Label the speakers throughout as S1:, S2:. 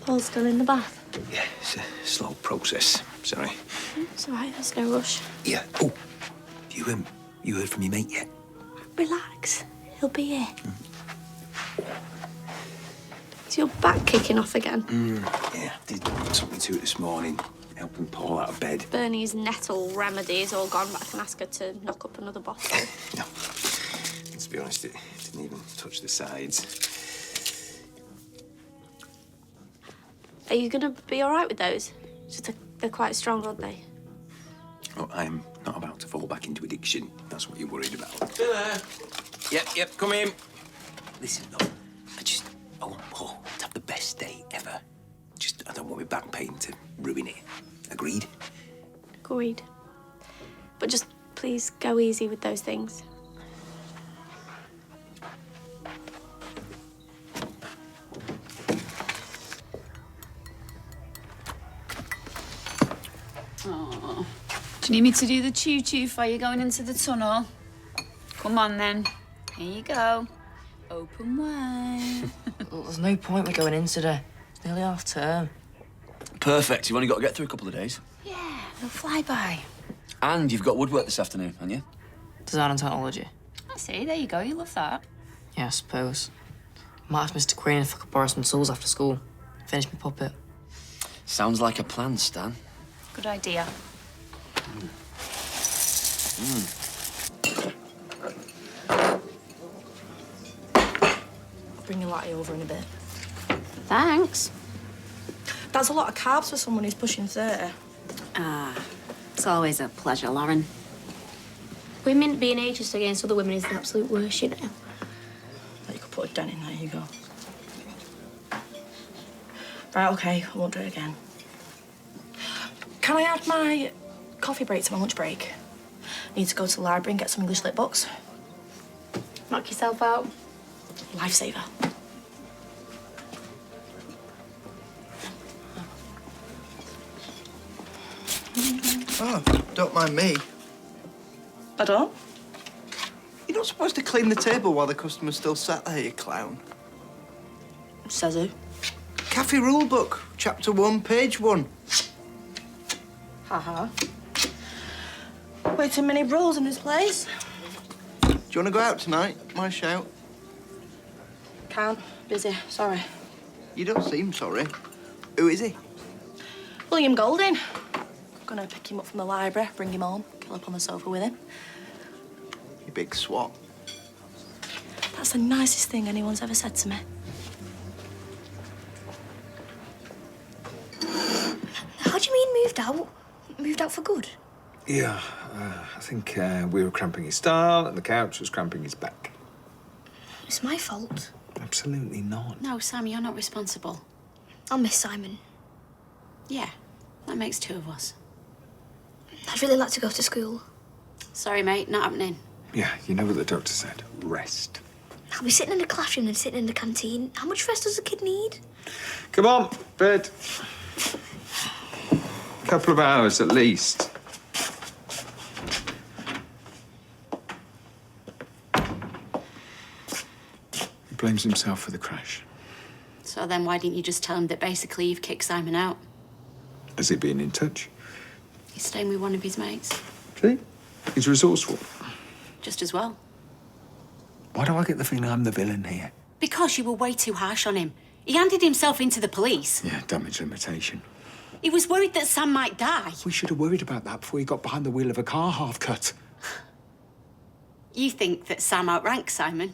S1: Paul's still in the bath.
S2: Yeah, it's a slow process. Sorry.
S1: It's all right, there's no rush.
S2: Yeah. Oh, you heard from your mate yet?
S1: Relax. He'll be here. Is your back kicking off again?
S2: Yeah, did something to it this morning, helping Paul out of bed.
S1: Bernie's nettle remedy is all gone, but I can ask her to knock up another bottle.
S2: No. To be honest, it didn't even touch the sides.
S1: Are you going to be all right with those? Just they're quite strong, aren't they?
S2: Oh, I'm not about to fall back into addiction. That's what you're worried about.
S3: Still there?
S2: Yep, come in. Listen, though, I want Paul to have the best day ever. I don't want my back pain to ruin it. Agreed?
S1: Agreed. But just please go easy with those things.
S4: Oh. Do you need me to do the choo-choo while you're going into the tunnel? Come on, then. Here you go. Open wide.
S5: Well, there's no point with going in today. It's nearly half term.
S3: Perfect. You've only got to get through a couple of days.
S5: Yeah, they'll fly by.
S3: And you've got woodwork this afternoon, haven't you?
S5: Design and technology.
S4: I see. There you go. You love that.
S5: Yeah, I suppose. Might ask Mr. Queen if I could borrow some tools after school. Finish my puppet.
S3: Sounds like a plan, Stan.
S4: Good idea.
S6: I'll bring your latte over in a bit.
S4: Thanks.
S6: That's a lot of carbs for someone who's pushing 30.
S7: It's always a pleasure, Lauren.
S1: Women being ageist against other women is the absolute worst, you know.
S6: You could put a dent in there, you go. Right, OK, I won't do it again. Can I add my coffee break to my lunch break? Need to go to the library and get some English lit books.
S1: Knock yourself out.
S6: Lifesaver.
S8: Oh, don't mind me.
S6: I don't?
S8: You're not supposed to clean the table while the customer's still sat there, you clown.
S6: Says who?
S8: Cafe rule book, chapter 1, page 1.
S6: Haha. Way too many rules in this place.
S8: Do you want to go out tonight? My shout.
S6: Can't. Busy. Sorry.
S8: You don't seem sorry. Who is he?
S6: William Golding. Gonna pick him up from the library, bring him home, curl up on the sofa with him.
S8: You big swat.
S6: That's the nicest thing anyone's ever said to me.
S9: How do you mean moved out? Moved out for good?
S10: Yeah, I think we were cramping his style and the couch was cramping his back.
S9: It's my fault.
S10: Absolutely not.
S7: No, Sam, you're not responsible.
S9: I'll miss Simon.
S7: Yeah, that makes two of us.
S9: I'd really like to go to school.
S7: Sorry, mate, not happening.
S10: Yeah, you know what the doctor said. Rest.
S9: I'll be sitting in the classroom and sitting in the canteen. How much rest does a kid need?
S10: Come on, bed. Couple of hours at least. He blames himself for the crash.
S7: So then why didn't you just tell him that basically you've kicked Simon out?
S10: Has he been in touch?
S7: He's staying with one of his mates.
S10: See? He's resourceful.
S7: Just as well.
S10: Why do I get the feeling I'm the villain here?
S7: Because you were way too harsh on him. He handed himself into the police.
S10: Yeah, damage limitation.
S7: He was worried that Sam might die.
S10: We should have worried about that before he got behind the wheel of a car half-cut.
S7: You think that Sam outranks Simon?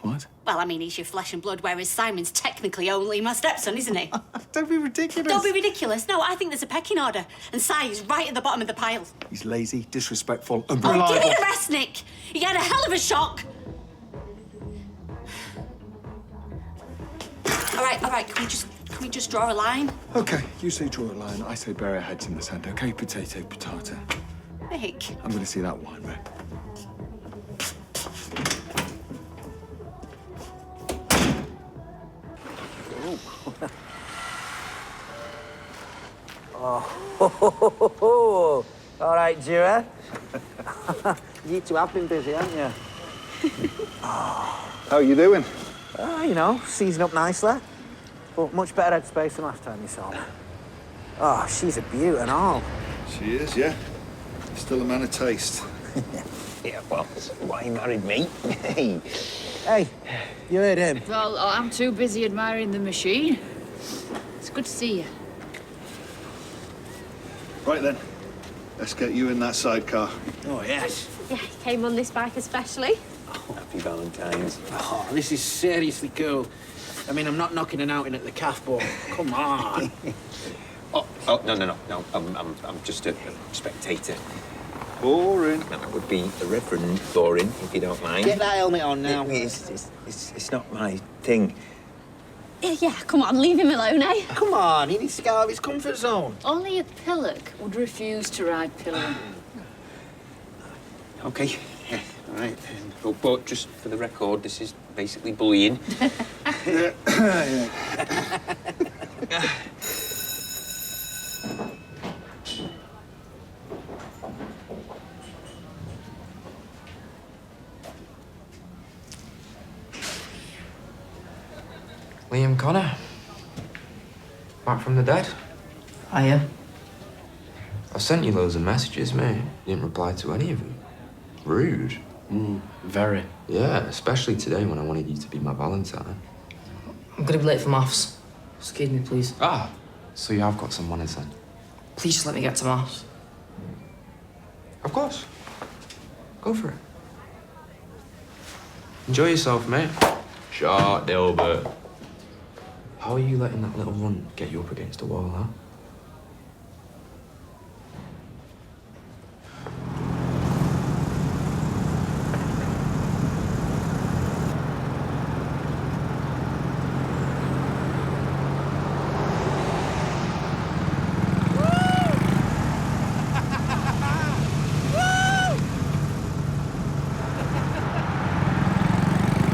S10: What?
S7: Well, I mean, he's your flesh and blood, whereas Simon's technically only my stepson, isn't he?
S10: Don't be ridiculous.
S7: Don't be ridiculous. No, I think there's a pecking order, and Si is right at the bottom of the pile.
S10: He's lazy, disrespectful, and
S7: Oh,
S10: reliable.
S7: give me the rest, Nick. He had a hell of a shock. All right. Can we just draw a line?
S10: OK, you say draw a line, I say bury our heads in the sand, OK? Potato, potato.
S7: Nick.
S10: I'm going to see that wine red.
S11: Oh, all right, Jira. You two have been busy, haven't you?
S10: How are you doing?
S11: You know, season up nicely. but much better headspace than last time you saw her. Oh, she's a beaut and all.
S12: She is, yeah. Still a man of taste.
S2: Yeah, well, that's why he married me. Hey.
S11: Hey, you heard him.
S4: Well, I'm too busy admiring the machine. It's good to see you.
S12: Right then, let's get you in that sidecar.
S2: Oh, yes.
S1: Yeah, he came on this bike especially.
S2: Oh, happy Valentine's.
S13: Oh, this is seriously cool. I mean, I'm not knocking an outing at the calf, but come on.
S2: Oh, no. I'm just a spectator.
S12: Boring.
S2: That would be a reverend boring, if you don't mind.
S11: Get that helmet on now.
S2: It's not my thing.
S1: Yeah, come on, leave him alone, eh?
S11: Come on, he needs to get out of his comfort zone.
S4: Only a pillock would refuse to ride pillow.
S2: Okay, yeah, all right. But just for the record, this is basically bullying.
S14: Liam Connor. Back from the dead.
S5: Hiya.
S14: I sent you loads of messages, mate. You didn't reply to any of them. Rude.
S13: Very.
S14: Yeah, especially today when I wanted you to be my Valentine.
S5: I'm gonna be late for maths. Excuse me, please.
S14: Ah, so you have got some manners then?
S5: Please just let me get to maths.
S14: Of course. Go for it. Enjoy yourself, mate. Shut, Dilbert. How are you letting that little run get you up against the wall, huh?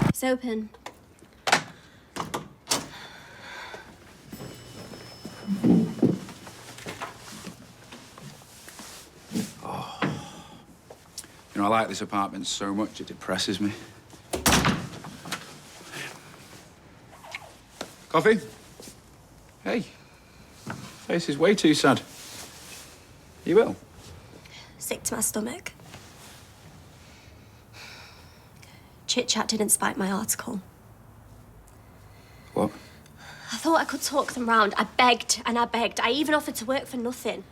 S1: It's open.
S15: You know, I like this apartment so much, it depresses me. Coffee? Hey. Face is way too sad. You will?
S1: Sick to my stomach. Chit-chat didn't spike my article.
S15: What?
S1: I thought I could talk them round. I begged and I begged. I even offered to work for nothing.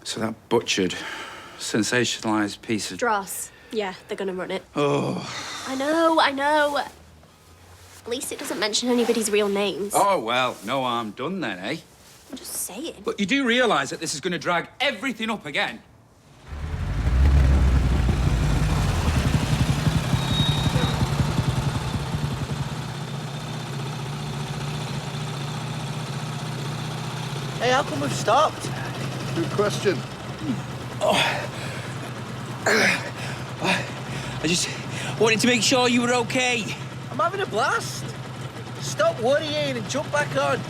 S15: So that butchered, sensationalised piece of...
S1: Dross. Yeah, they're gonna run it.
S15: Oh.
S1: I know. At least it doesn't mention anybody's real names.
S15: Oh, well, no harm done then, eh?
S1: I'm just saying.
S15: But you do realise that this is going to drag everything up again?
S11: Hey, how come we've stopped?
S12: Good question.
S2: I just wanted to make sure you were okay.
S11: I'm having a blast. Stop worrying and jump back on.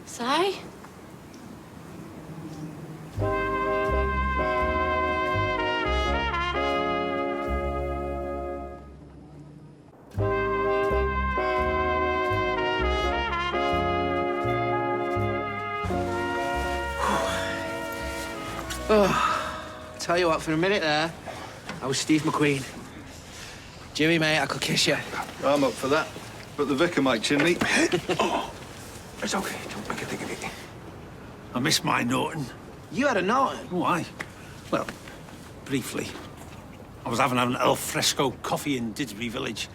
S1: Si?
S13: Tell you what, for a minute there, I was Steve McQueen. Jimmy, mate, I could kiss you.
S12: I'm up for that. But the vicar might chin me.
S2: It's okay, don't make a thing of it.
S13: I missed my Norton. You had a Norton?
S16: Why? Well, briefly. I was having an al fresco coffee in Didsbury Village.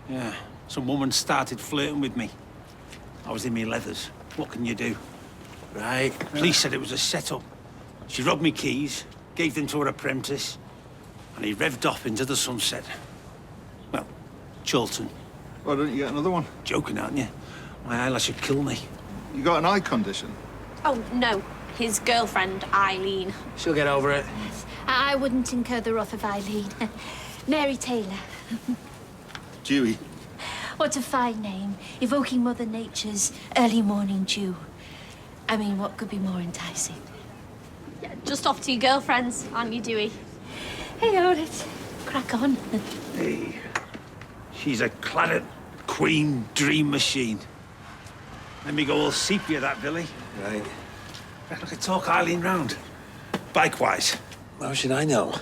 S16: Yeah, some woman started flirting with me. I was in my leathers. What can you do?
S13: Right.
S16: Police said it was a setup. She robbed me keys, gave them to her apprentice, and he revved off into the sunset. Well, Chorlton.
S12: Why don't you get another one?
S16: Joking, aren't you? My eyelash would kill me.
S12: You got an eye condition?
S1: Oh, no. His girlfriend, Eileen.
S13: She'll get over it.
S9: I wouldn't incur the wrath of Eileen. Mary Taylor.
S12: Dewey.
S9: What a fine name, evoking Mother Nature's early morning dew. I mean, what could be more enticing?
S1: Yeah, just off to your girlfriends, aren't you, Dewey?
S9: Hey, let's crack on.
S16: Hey, she's a claret queen dream machine. Let me go all sepia, that Billy.
S2: Right.
S16: I could talk Eileen round. Bike-wise.
S2: How should I know?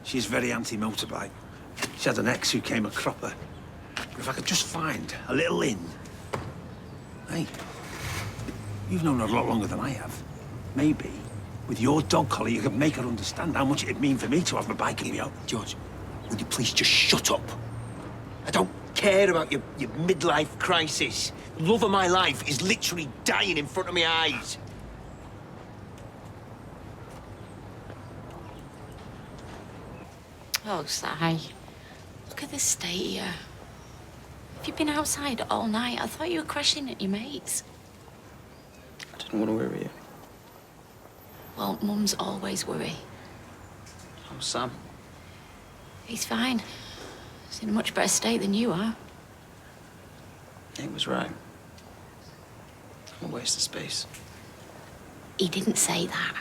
S16: She's very anti-motorbike. She had an ex who came a cropper. But if I could just find a little inn. Hey, you've known her a lot longer than I have. Maybe, with your dog collar, you could make her understand how much it'd mean for me to have my bike in me out.
S2: George, would you please just shut up? I don't care about your midlife crisis. The love of my life is literally dying in front of my eyes.
S7: Oh, Si. Look at this state here. Have you been outside all night? I thought you were crashing at your mates.
S5: I didn't want to worry you.
S7: Well, Mum's always worry.
S5: Oh, Sam.
S7: He's fine. He's in a much better state than you are.
S5: He was right. I'm a waste of space.
S7: He didn't say that.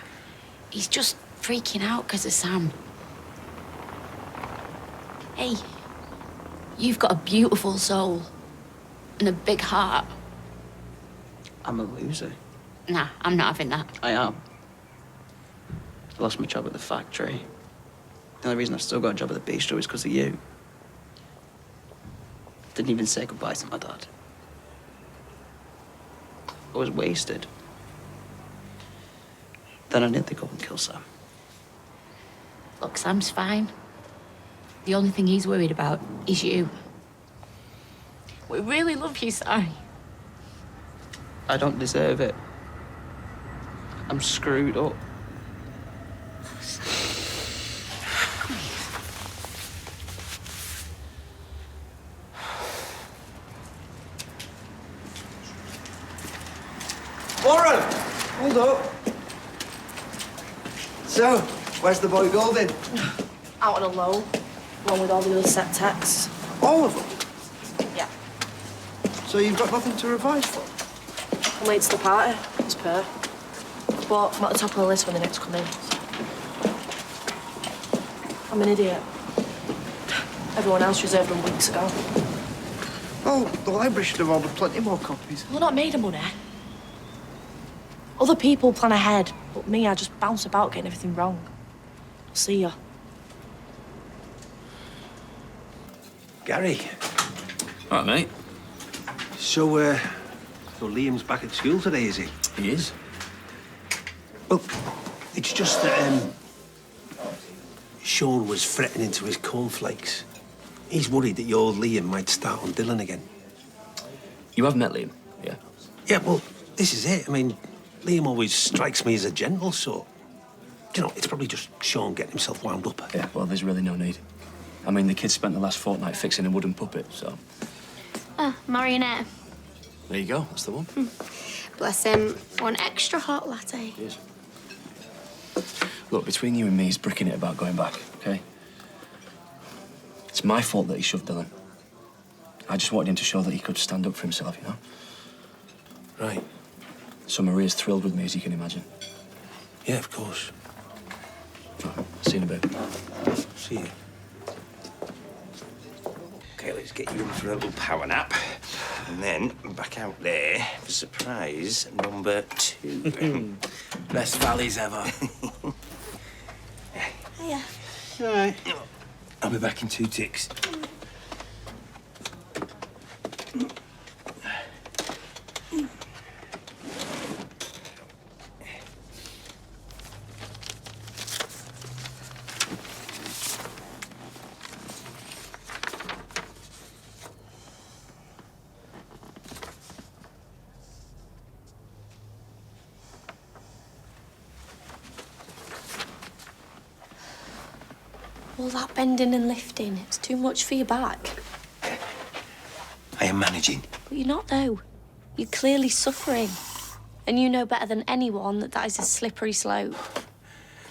S7: He's just freaking out because of Sam. Hey, you've got a beautiful soul and a big heart.
S5: I'm a loser.
S7: Nah, I'm not having that.
S5: I am. I lost my job at the factory. The only reason I've still got a job at the bistro is because of you. Didn't even say goodbye to my dad. I was wasted. Then I nearly go and kill Sam.
S7: Look, Sam's fine. The only thing he's worried about is you. We really love you, Si.
S5: I don't deserve it. I'm screwed up.
S8: Warren! Hold up. So, where's the boy Golden?
S6: Out on a low, along with all the other set texts.
S8: All of them?
S6: Yeah.
S8: So you've got nothing to revise for?
S6: I'm late to the party, as per. But I'm at the top of the list when the next come in. I'm an idiot. Everyone else reserved them weeks ago.
S8: Oh, the library should have ordered plenty more copies.
S6: We're not made of money. Other people plan ahead, but me, I just bounce about getting everything wrong. I'll see ya.
S16: Gary.
S3: All right, mate.
S16: So Liam's back at school today, is he?
S3: He is.
S16: Well, it's just that Sean was fretting into his cornflakes. He's worried that your Liam might start on Dylan again.
S3: You have met Liam, yeah?
S16: Yeah, well, this is it. I mean, Liam always strikes me as a gentle sort. You know, it's probably just Sean getting himself wound up.
S3: Yeah, well, there's really no need. I mean, the kid spent the last fortnight fixing a wooden puppet, so...
S1: Ah, marionette.
S3: There you go, that's the one.
S1: Bless him. One extra hot latte.
S3: Cheers. Look, between you and me, he's bricking it about going back, OK? It's my fault that he shoved Dylan. I just wanted him to show that he could stand up for himself, you know?
S16: Right.
S3: So Maria's thrilled with me, as you can imagine.
S16: Yeah, of course.
S3: Right, see you in a bit.
S16: See you.
S2: Okay, let's get you in for a little power nap. And then back out there for surprise number 2.
S13: Best valleys ever.
S1: Hiya.
S2: All right. I'll be back in 2 ticks.
S1: All that bending and lifting, it's too much for your back.
S2: am managing.
S1: But you're not, though. You're clearly suffering. And you know better than anyone that that is a slippery slope.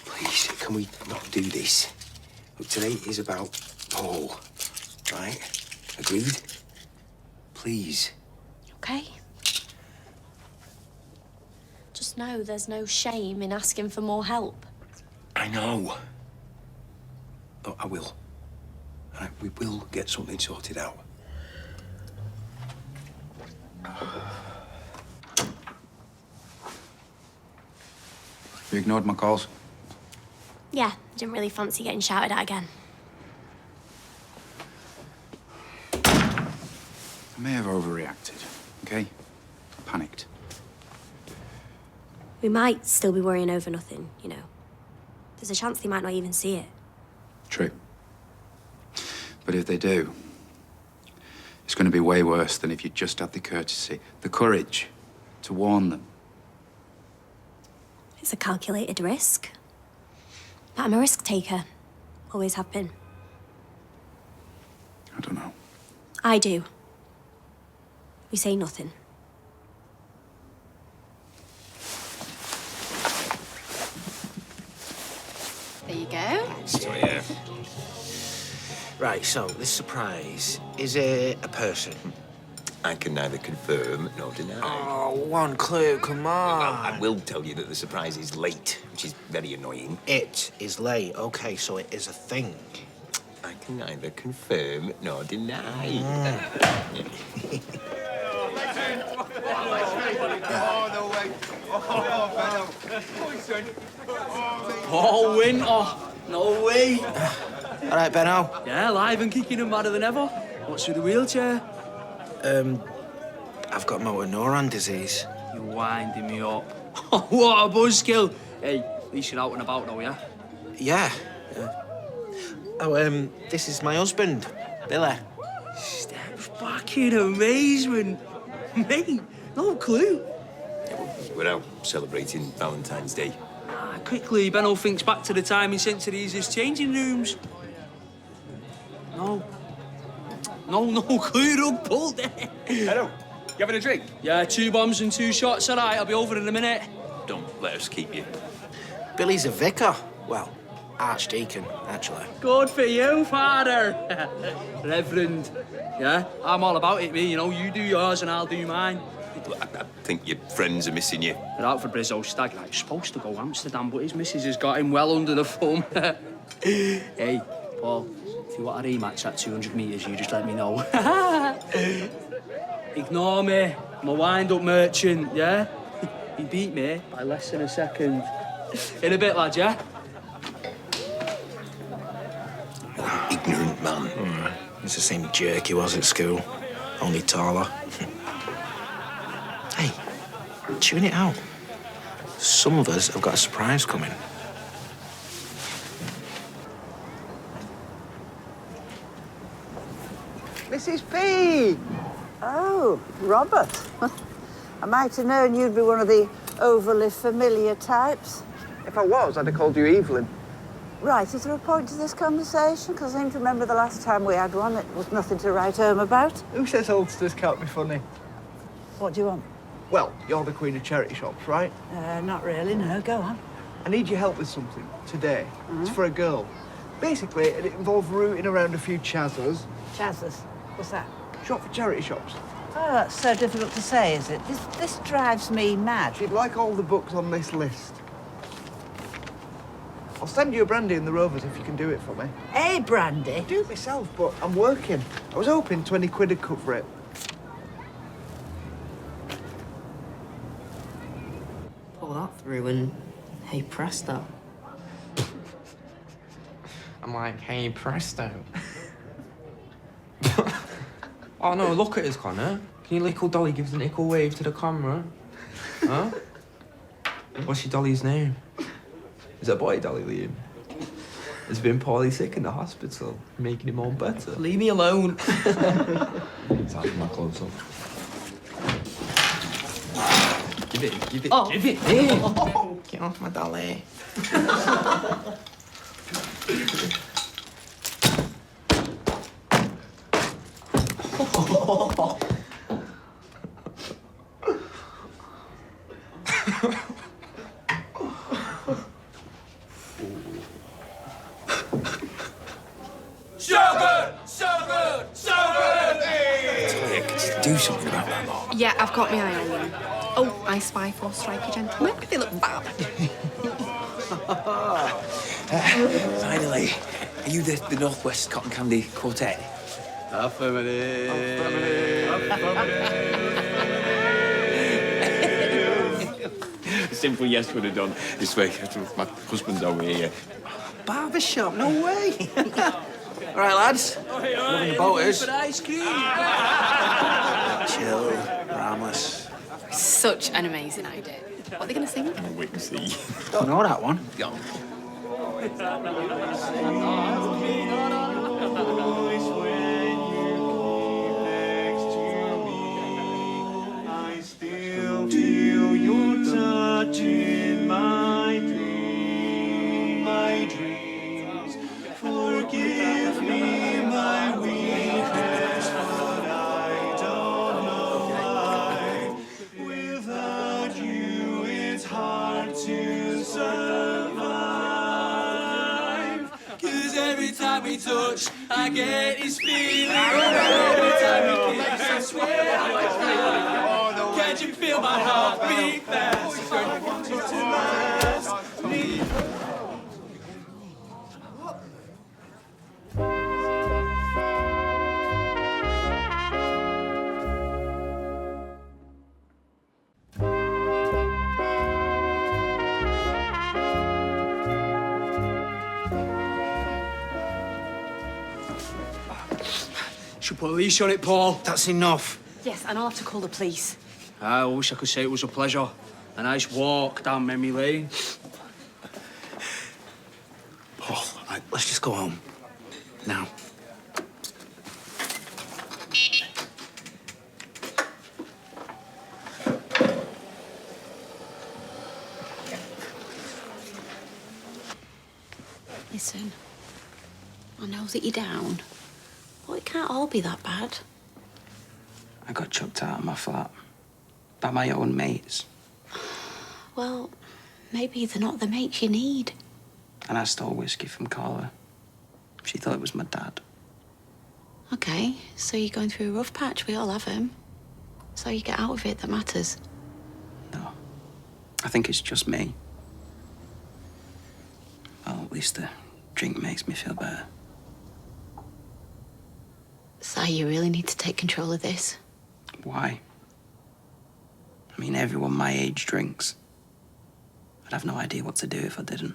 S2: Please, can we not do this? Look, today is about Paul, right? Agreed? Please.
S1: Okay? Just know there's no shame in asking for more help.
S2: I know. But I will. Right, we will get something sorted out.
S15: You ignored my calls.
S17: Yeah, I didn't really fancy getting shouted at again.
S15: I may have overreacted, okay? I panicked.
S17: We might still be worrying over nothing, you know. There's a chance they might not even see it.
S15: True. But if they do, it's going to be way worse than if you just had the courtesy, the courage to warn them.
S17: It's a calculated risk. But I'm a risk taker. Always have been.
S15: I don't know.
S17: I do. We say nothing.
S4: There you go.
S13: So, yeah. Right, so this surprise, is it a person?
S2: I can neither confirm nor deny.
S13: Oh, one clue, come on.
S2: Well, I will tell you that the surprise is late, which is very annoying.
S13: It is late. Okay, so it is a thing.
S2: I can neither confirm nor deny.
S18: Oh, winter. No way.
S13: All right, Benno.
S18: Yeah, live and kicking and madder than ever. What's with the wheelchair?
S13: I've got motor neuron disease.
S18: You're winding me up. What a buzzkill. Hey, at least you're out and about now, yeah?
S13: Yeah. Oh, this is my husband, Billy.
S18: Steps back in amazement. Mate, no clue.
S2: We're out celebrating Valentine's Day.
S18: Quickly, Benno thinks back to the time he sent to these changing rooms. No clue, rug pulled there.
S15: Benno, you having a drink?
S18: Yeah, 2 bombs and 2 shots. All right, I'll be over in a minute.
S2: Don't let us keep you.
S13: Billy's a vicar. Well, archdeacon, actually.
S18: Good for you, Father. Reverend. Yeah, I'm all about it, me. You know, you do yours and I'll do mine.
S2: I think your friends are missing you.
S18: They're out for Brizzo's stag night. Supposed to go Amsterdam, but his missus has got him well under the thumb. Hey, Paul, if you want a rematch at 200 metres, you just let me know. Ignore me. I'm a wind-up merchant, yeah? He beat me by less than a second. In a bit, lad, yeah?
S2: What an ignorant man.
S13: It's the same jerk he was at school, only taller. Hey, tune it out. Some of us have got a surprise coming.
S11: Mrs. P! Oh, Robert. I might have known you'd be one of the overly familiar types.
S8: If I was, I'd have called you Evelyn.
S11: Right, is there a point to this conversation? Because I seem to remember the last time we had one, it was nothing to write home about.
S8: Who says oldsters can't be funny?
S11: What do you want?
S8: Well, you're the queen of charity shops, right?
S11: Not really, no. Go on.
S8: I need your help with something today. It's for a girl. Basically, it involves rooting around a few chazzers.
S11: Chazzers? What's that?
S8: Shop for charity shops.
S11: Oh, that's so difficult to say, is it? This drives me mad.
S8: She'd like all the books on this list. I'll send you a brandy in the Rovers if you can do it for me.
S11: Hey, brandy?
S8: I do it myself, but I'm working. I was hoping 20 quid would cover it.
S19: Pull that through and hey presto.
S20: I'm like, hey presto. Oh no, look at us, Connor. Can your little dolly give the little wave to the camera? Huh? What's your dolly's name? Is that boy Dolly, Liam? Has been poorly sick in the hospital, making him all better.
S18: Leave me alone.
S20: It's having my clothes up. Give it. Give it.
S18: Oh.
S20: Get off my dolly.
S2: something about that lot.
S19: Yeah, I've got my eye on you. Oh, I spy 4 stripy gentlemen. They look bad.
S2: Finally. Are you the Northwest Cotton Candy Quartet? A simple yes would have done. This way, my husband's over here.
S13: Barbershop? No way. All right, lads. Loving the boaters.
S18: ice cream.
S13: Chill, Ramos.
S19: Such an amazing idea. What are they going to sing?
S2: Wait and see.
S13: Don't know that one.
S21: Feel your touch in my dreams. Forgive me my weakness, but I don't know why. Without you, it's hard to survive. 'Cause every time we touch, I get this feeling. Every time we kiss, I swear I fly. Can't you feel my heart beat fast? I want you to last me.
S18: Should put a leash on it, Paul.
S13: That's enough.
S19: Yes, and I'll have to call the police.
S18: I wish I could say it was a pleasure. A nice walk down memory lane.
S13: Paul, let's just go home. Now.
S7: Listen, I know that you're down, but it can't all be that bad.
S5: I got chucked out of my flat by my own mates,
S7: Well, maybe they're not the mates you need.
S5: and I stole whiskey from Carla. She thought it was my dad.
S7: Okay, so you're going through a rough patch. We all have them. So you get out of it that matters.
S5: I think it's just me. Well, at least the drink makes me feel better.
S7: So you really need to take control of this.
S5: Why? I mean, everyone my age drinks. I'd have no idea what to do if I didn't.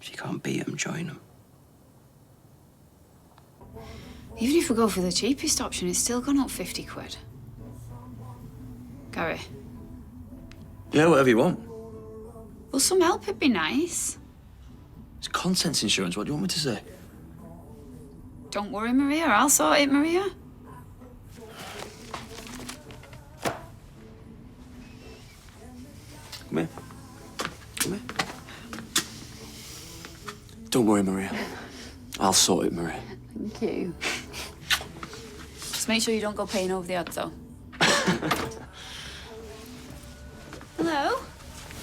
S5: If you can't beat them, join them.
S4: Even if we go for the cheapest option, it's still gone up 50 quid. Gary?
S3: Yeah, whatever you want.
S4: Well, some help would be nice.
S3: It's contents insurance. What do you want me to say?
S4: Don't worry, Maria. I'll sort it, Maria.
S3: Come here. Come here. Don't worry, Maria. I'll sort it, Maria.
S4: Thank you. Just make sure you don't go paying over the odds, though. Hello?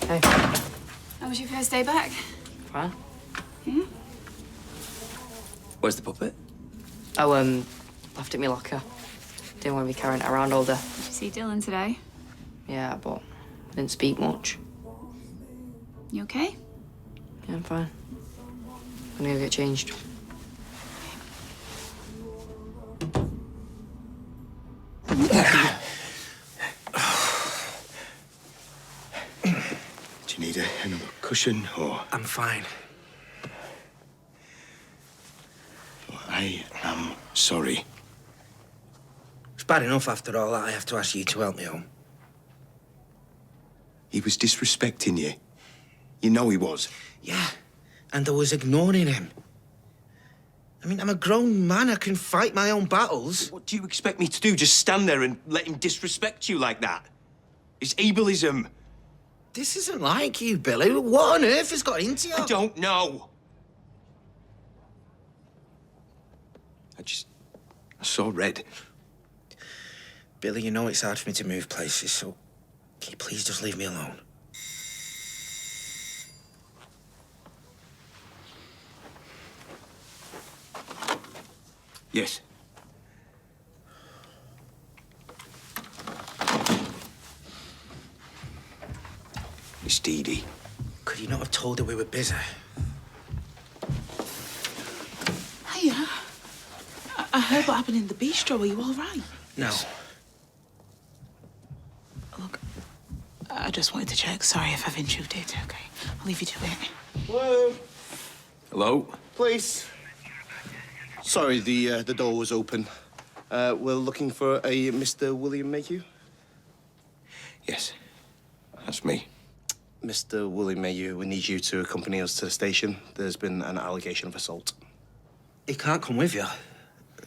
S19: Hey.
S4: How was your first day back?
S19: Fine.
S4: Yeah?
S3: Where's the puppet?
S19: Oh, left it in my locker. Didn't want to be carrying it around all day.
S4: Did you see Dylan today?
S19: Yeah, but I didn't speak much.
S4: You okay?
S19: Yeah, I'm fine. I'm gonna go get changed.
S2: Do you need another cushion, or...?
S13: I'm fine.
S2: I am sorry.
S13: It's bad enough after all that I have to ask you to help me home.
S2: He was disrespecting you. You know he was.
S13: Yeah, and I was ignoring him. I mean, I'm a grown man. I can fight my own battles.
S2: What do you expect me to do? Just stand there and let him disrespect you like that? It's ableism.
S13: This isn't like you, Billy. What on earth has got into you?
S2: I don't know. I saw red.
S13: Billy, you know it's hard for me to move places, so can you please just leave me alone?
S2: Yes. Dee Dee?
S13: Could you not have told her we were busy?
S10: Hiya. I heard what happened in the bistro. Are you all right?
S13: No.
S10: Look, I just wanted to check. Sorry if I've intruded, okay? I'll leave you to it.
S12: Hello?
S2: Hello?
S22: Please. Sorry, the door was open. We're looking for a Mr. William Mayhew.
S2: Yes, that's me.
S22: Mr. William Mayhew, we need you to accompany us to the station. There's been an allegation of assault.
S13: He can't come with you.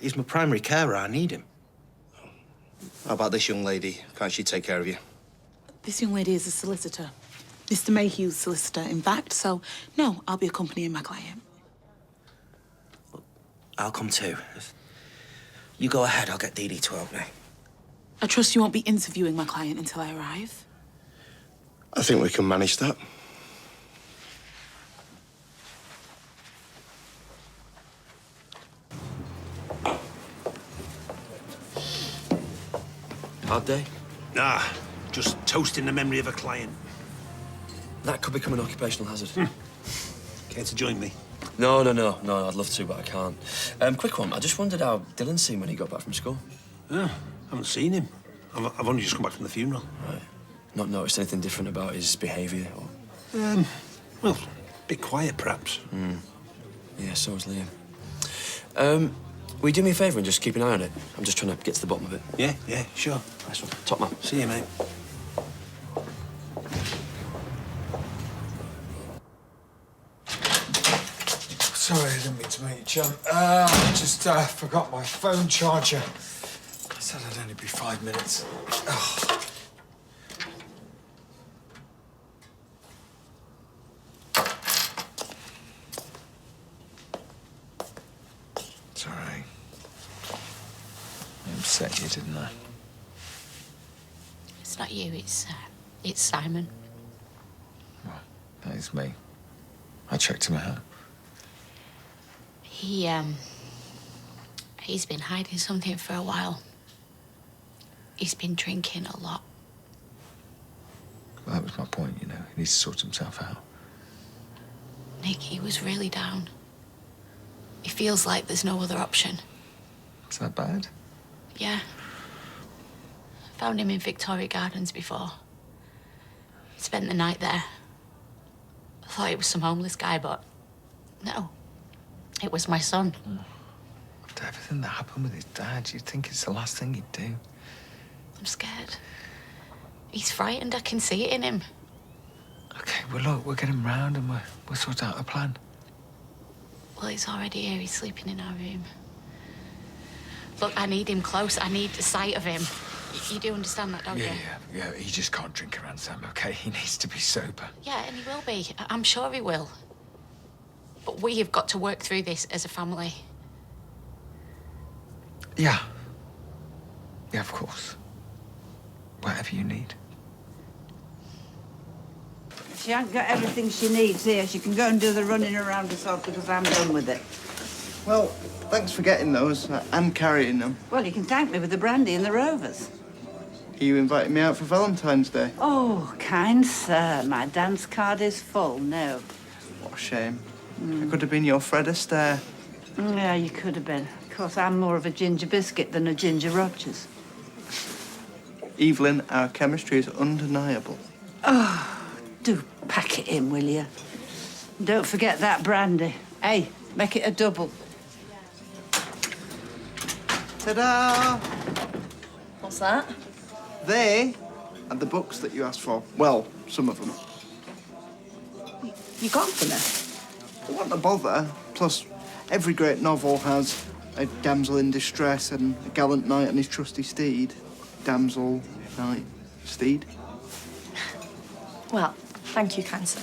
S13: He's my primary carer. I need him.
S22: How about this young lady? Can't she take care of you?
S10: This young lady is a solicitor. Mr. Mayhew's solicitor, in fact, so no, I'll be accompanying my client.
S13: I'll come too. You go ahead. I'll get Dee Dee to help me.
S10: I trust you won't be interviewing my client until I arrive.
S22: I think we can manage that.
S3: Hard day?
S16: Nah, just toasting the memory of a client.
S3: That could become an occupational hazard.
S16: Care to join me?
S3: No, I'd love to, but I can't. Quick one, I just wondered how Dylan seemed when he got back from school.
S16: Yeah, haven't seen him. I've only just come back from the funeral.
S3: Right. Not noticed anything different about his behaviour? Or...
S16: Well, a bit quiet, perhaps.
S3: Yeah, so was Liam. Will you do me a favour and just keep an eye on it? I'm just trying to get to the bottom of it.
S16: Yeah, sure.
S3: Nice one. Top man.
S16: See you, mate.
S23: Sorry, I didn't mean to make you jump. I just forgot my phone charger. I said I'd only be 5 minutes. Oh. It's all right. I upset you, didn't I?
S7: It's not you, it's Simon.
S23: Well, that is me. I checked him out.
S7: He's been hiding something for a while. He's been drinking a lot.
S23: Well, that was my point, you know. He needs to sort himself out.
S7: Nick, he was really down. He feels like there's no other option.
S23: Is that bad?
S7: Yeah. Found him in Victoria Gardens before. Spent the night there. I thought it was some homeless guy, but no. It was my son.
S23: After everything that happened with his dad, you'd think it's the last thing he'd do.
S7: I'm scared. He's frightened. I can see it in him.
S23: Okay, well, look, we'll get him round and we'll sort out a plan.
S7: Well, he's already here. He's sleeping in our room. Look, I need him close. I need the sight of him. You do understand that, don't you?
S23: Yeah, he just can't drink around Sam, okay? He needs to be sober.
S7: Yeah, and he will be. I'm sure he will. But we have got to work through this as a family.
S23: Yeah. Yeah, of course. Whatever you need.
S11: She hasn't got everything she needs here. She can go and do the running around herself because I'm done with it.
S8: Well, thanks for getting those and carrying them.
S11: Well, you can thank me with the brandy and the Rovers.
S8: Are you inviting me out for Valentine's Day?
S11: Oh, kind sir, my dance card is full, no.
S8: What a shame. I could have been your Fred Astaire.
S11: Yeah, you could have been. Of course, I'm more of a ginger biscuit than a Ginger Rogers.
S8: Evelyn, our chemistry is undeniable.
S11: Oh, do pack it in, will you? Don't forget that brandy. Hey, make it a double.
S8: Ta-da!
S6: What's that?
S8: They are the books that you asked for. Well, some of them.
S6: You got them for me?
S8: It wasn't a bother. Plus, every great novel has a damsel in distress and a gallant knight and his trusty steed. Damsel, knight, steed.
S6: Well, thank you, kind sir.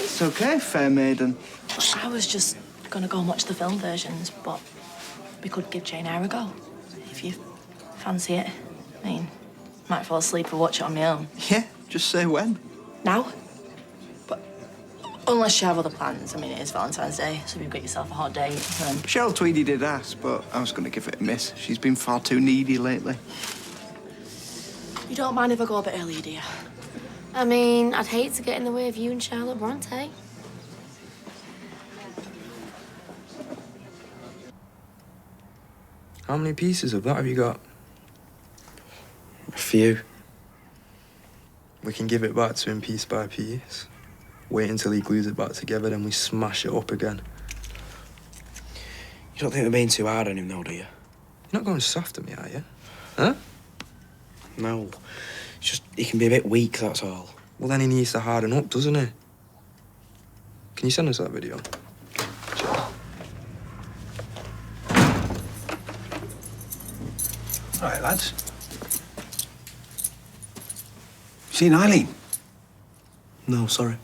S8: It's okay, fair maiden.
S6: I was just gonna go and watch the film versions, but we could give Jane Eyre a go, if you fancy it. I mean, might fall asleep or watch it on my own.
S8: Yeah, just say when.
S6: Now? But unless you have other plans. I mean, it is Valentine's Day, so if you've got yourself a hot date, then...
S8: Cheryl Tweedy did ask, but I was going to give it a miss. She's been far too needy lately.
S6: You don't mind if I go a bit earlier, do you? I mean, I'd hate to get in the way of you and Charlotte Bronte.
S20: How many pieces of that have you got?
S3: A few.
S20: We can give it back to him piece by piece. Wait until he glues it back together, then we smash it up again.
S3: You don't think we're being too hard on him, though, do you?
S20: You're not going soft at me, are you? Huh?
S3: No. It's just he can be a bit weak, that's all.
S20: Well, then he needs to harden up, doesn't he? Can you send us that video?
S16: All right, lads. Seen Eileen?
S3: No, sorry.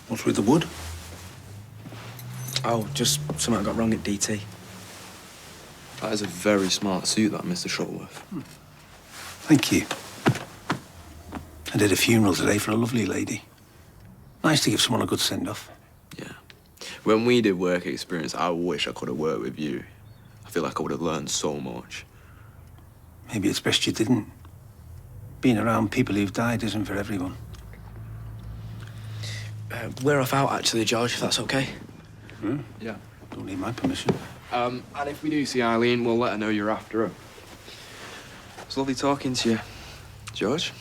S16: What's with the wood?
S3: Oh, just something got wrong at DT.
S20: That is a very smart suit, that, Mr. Shuttleworth.
S16: Thank you. I did a funeral today for a lovely lady. Nice to give someone a good send-off.
S20: Yeah. When we did work experience, I wish I could have worked with you. I feel like I would have learned so much.
S16: Maybe it's best you didn't. Being around people who've died isn't for everyone.
S3: We're off out, actually, George, if that's okay.
S20: Yeah.
S16: Don't need my permission.
S20: And if we do see Eileen, we'll let her know you're after her. It's lovely talking to you, George.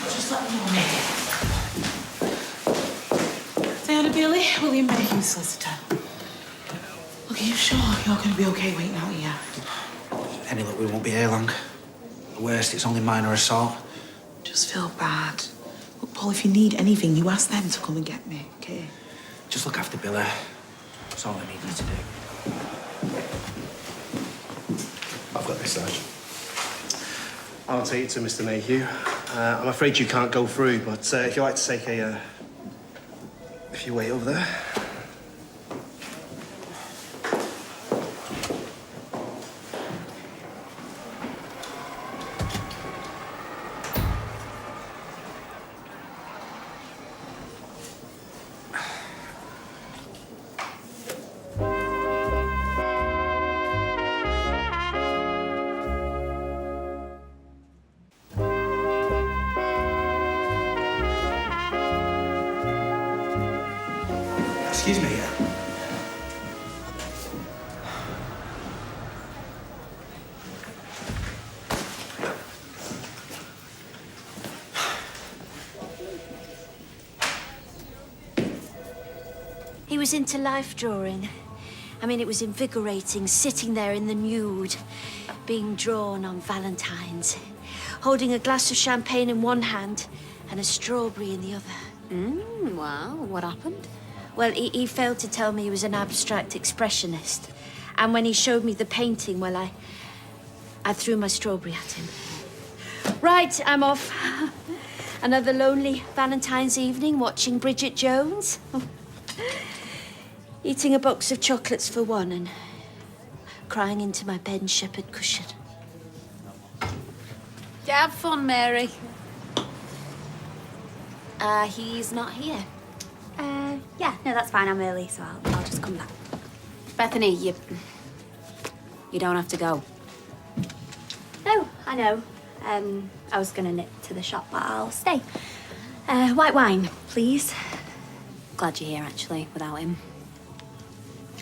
S10: Just let me know. Diana Bailey, William Mayhew, solicitor. Look, are you sure you're going to be okay waiting out here?
S13: Any luck, we won't be here long. At worst, it's only minor assault.
S10: Just feel bad. Look, Paul, if you need anything, you ask them to come and get me, okay?
S13: Just look after Billy. That's all I need you to do.
S22: I've got this, Sarge. I'll take it to Mr. Mayhew. I'm afraid you can't go through, but if you'd like to take if you wait over there.
S13: Excuse me.
S17: He was into life drawing. I mean, it was invigorating, sitting there in the nude, being drawn on Valentine's, holding a glass of champagne in one hand and a strawberry in the other.
S7: Wow, what happened?
S17: Well, he failed to tell me he was an abstract expressionist. And when he showed me the painting, well, I threw my strawberry at him. Right, I'm off. Another lonely Valentine's evening watching Bridget Jones. Eating a box of chocolates for one and crying into my Ben Shepherd cushion.
S7: Have fun, Mary.
S17: He's not here.
S1: Yeah, no, that's fine. I'm early, so I'll just come back.
S7: Bethany, you don't have to go.
S1: No, I know. I was gonna nip to the shop, but I'll stay. White wine, please.
S7: Glad you're here, actually, without him.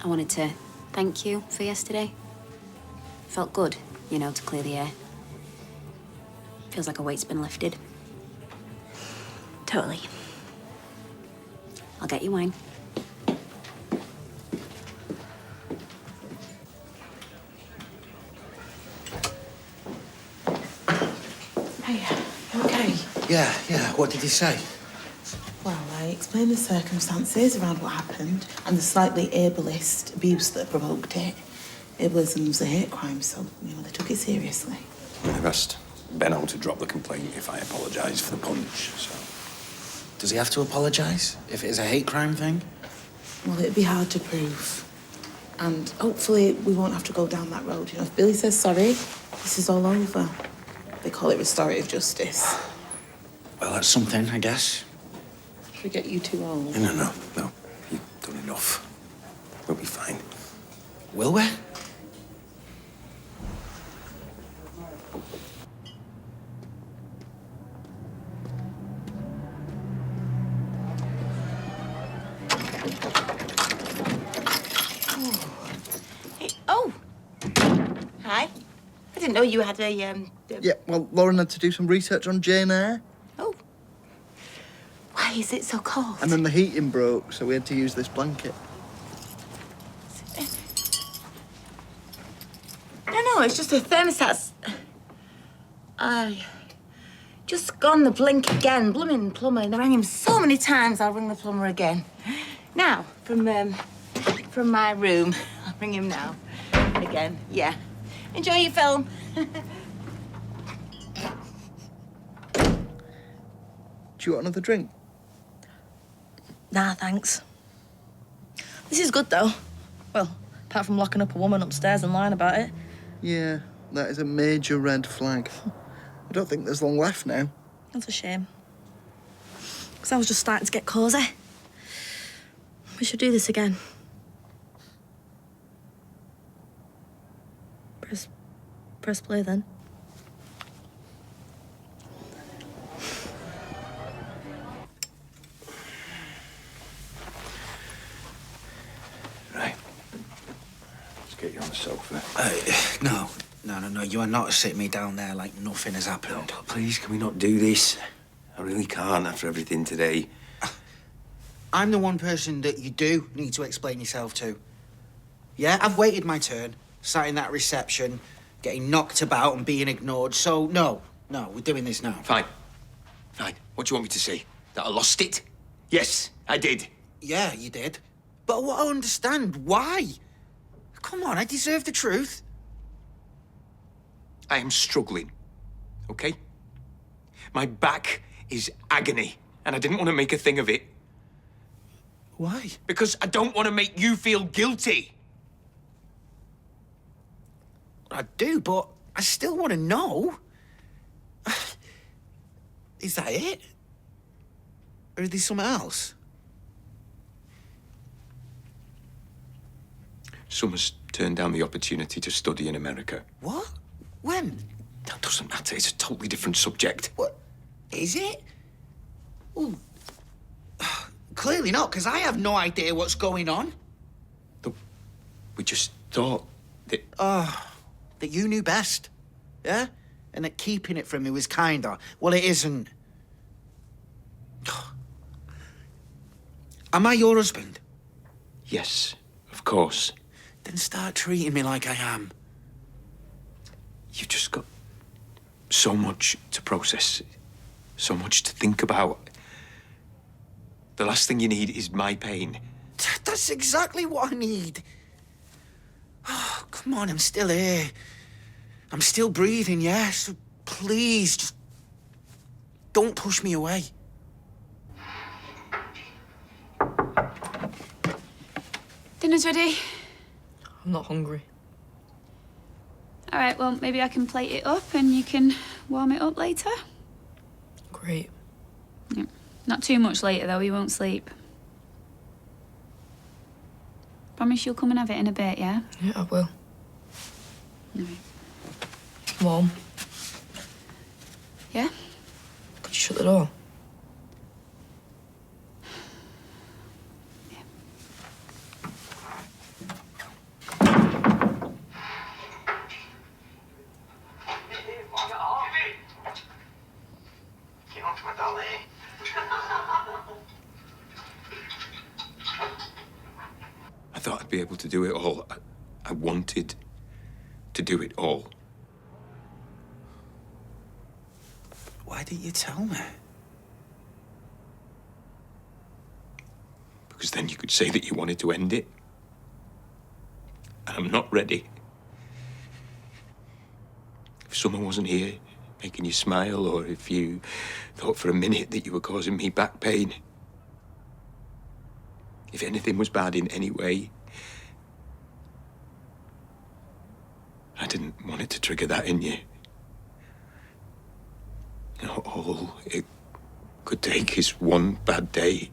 S7: I wanted to thank you for yesterday. Felt good, you know, to clear the air. Feels like a weight's been lifted.
S1: Totally.
S7: I'll get you wine.
S10: Hey, you okay?
S13: Yeah. What did he say?
S10: Well, I explained the circumstances around what happened and the slightly ableist abuse that provoked it. Ableism's a hate crime, so, they took it seriously.
S2: I've asked Benno to drop the complaint if I apologise for the punch, so...
S13: Does he have to apologise if it is a hate crime thing?
S10: Well, it'd be hard to prove. And hopefully we won't have to go down that road. If Billy says sorry, this is all over. They call it restorative justice.
S13: Well, that's something, I guess.
S10: We get you too old.
S2: No. You've done enough. We'll be fine.
S13: Will we?
S10: didn't know you had a,
S8: Yeah, well, Lauren had to do some research on Jane Eyre.
S10: Oh. Why is it so cold?
S8: And then the heating broke, so we had to use this blanket.
S10: No, it's just the thermostat's... just gone the blink again. Blooming plumber. I rang him so many times, I'll ring the plumber again. Now, from my room. I'll ring him now. Again, yeah. Enjoy your film.
S8: Do you want another drink?
S6: Nah, thanks. This is good, though. Well, apart from locking up a woman upstairs and lying about it.
S8: Yeah, that is a major red flag. I don't think there's long left now.
S6: That's a shame. Because I was just starting to get cosy. We should do this again. Press play, then.
S2: Right. Let's get you on the sofa.
S13: No. You are not to sit me down there like nothing has happened.
S2: No, please, can we not do this? I really can't after everything today.
S13: I'm the one person that you do need to explain yourself to. Yeah, I've waited my turn, sat in that reception, getting knocked about and being ignored, so no, we're doing this now.
S2: Fine. What do you want me to say? That I lost it? Yes, I did.
S13: Yeah, you did. But what I understand, why? Come on, I deserve the truth.
S2: I am struggling, okay? My back is agony, and I didn't want to make a thing of it.
S13: Why?
S2: Because I don't want to make you feel guilty.
S13: I do, but I still want to know. Is that it? Or is there something else?
S2: Summer's turned down the opportunity to study in America.
S13: What? When?
S2: That doesn't matter. It's a totally different subject.
S13: What? Is it? Well, clearly not, because I have no idea what's going on.
S2: Look, we just thought that...
S13: That you knew best, yeah? And that keeping it from me was kinder. Well, it isn't. Am I your husband?
S2: Yes, of course.
S13: Then start treating me like I am.
S2: You've just got so much to process, so much to think about. The last thing you need is my pain.
S13: That's exactly what I need. Oh, come on, I'm still here. I'm still breathing, yeah? So please, just don't push me away.
S4: Dinner's ready.
S19: I'm not hungry.
S4: All right, well, maybe I can plate it up and you can warm it up later.
S19: Great.
S4: Yeah. Not too much later, though. You won't sleep. Promise you'll come and have it in a bit, yeah?
S19: Yeah, I will.
S4: All right.
S19: Mom,
S4: Yeah?
S19: could you shut the door?
S2: I thought I'd be able to do it all. I wanted to do it all.
S13: Why didn't you tell me?
S2: Because then you could say that you wanted to end it. And I'm not ready. If someone wasn't here making you smile, or if you thought for a minute that you were causing me back pain, if anything was bad in any way, I didn't want it to trigger that in you. You know, all it could take is one bad day.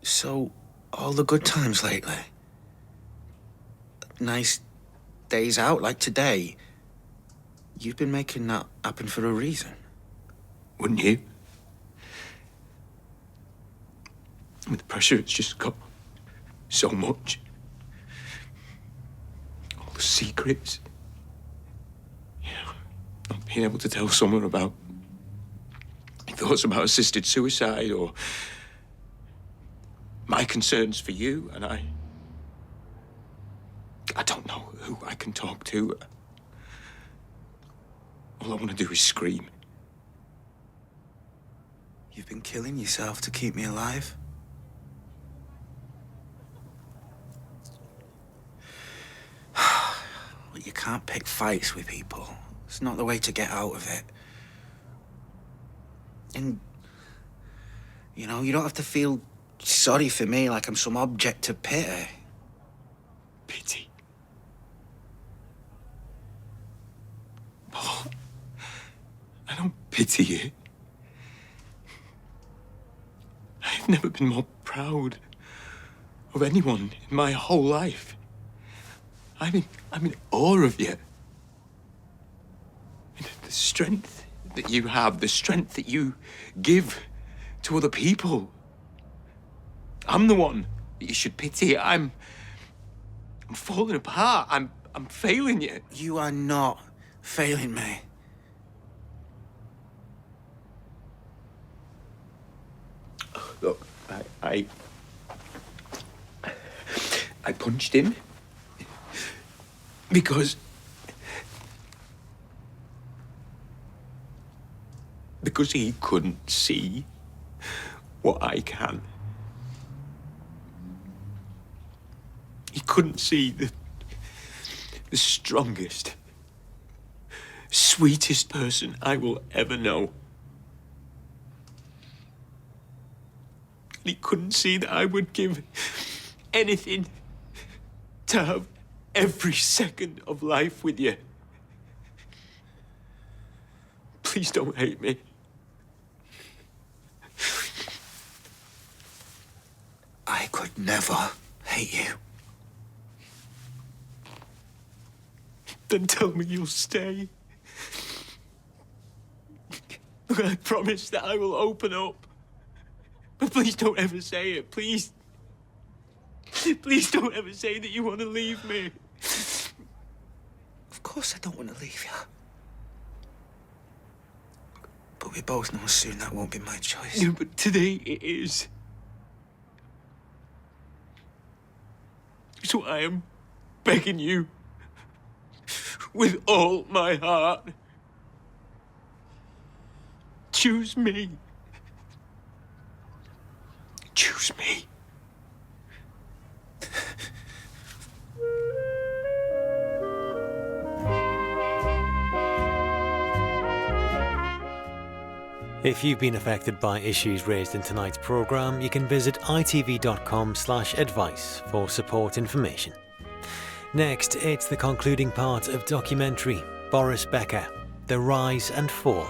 S13: So, all the good times lately? Nice days out like today? You've been making that happen for a reason.
S2: Wouldn't you? With the pressure, it's just got so much. the secrets. You know, not being able to tell someone about thoughts about assisted suicide or my concerns for you, and I don't know who I can talk to. All I want to do is scream.
S13: You've been killing yourself to keep me alive? Well, you can't pick fights with people. It's not the way to get out of it. And, you know, you don't have to feel sorry for me like I'm some object of pity.
S2: Pity? Paul, I don't pity you. I've never been more proud of anyone in my whole life. I'm in awe of you. The strength that you have, the strength that you give to other people. I'm the one that you should pity. I'm falling apart. I'm failing you.
S13: You are not failing me.
S2: Look, I punched him because he couldn't see what I can. He couldn't see the strongest, sweetest person I will ever know. He couldn't see that I would give anything to have every second of life with you. Please don't hate me.
S13: I could never hate you.
S2: Then tell me you'll stay. Look, I promise that I will open up. But please don't ever say it, please. Please don't ever say that you want to leave me.
S13: Of course I don't want to leave you. But we both know soon that won't be my choice.
S2: Yeah, but today it is. So I am begging you, with all my heart, choose me. Choose me.
S9: If you've been affected by issues raised in tonight's programme, you can visit itv.com/advice for support information. Next, it's the concluding part of documentary Boris Becker, The Rise and Fall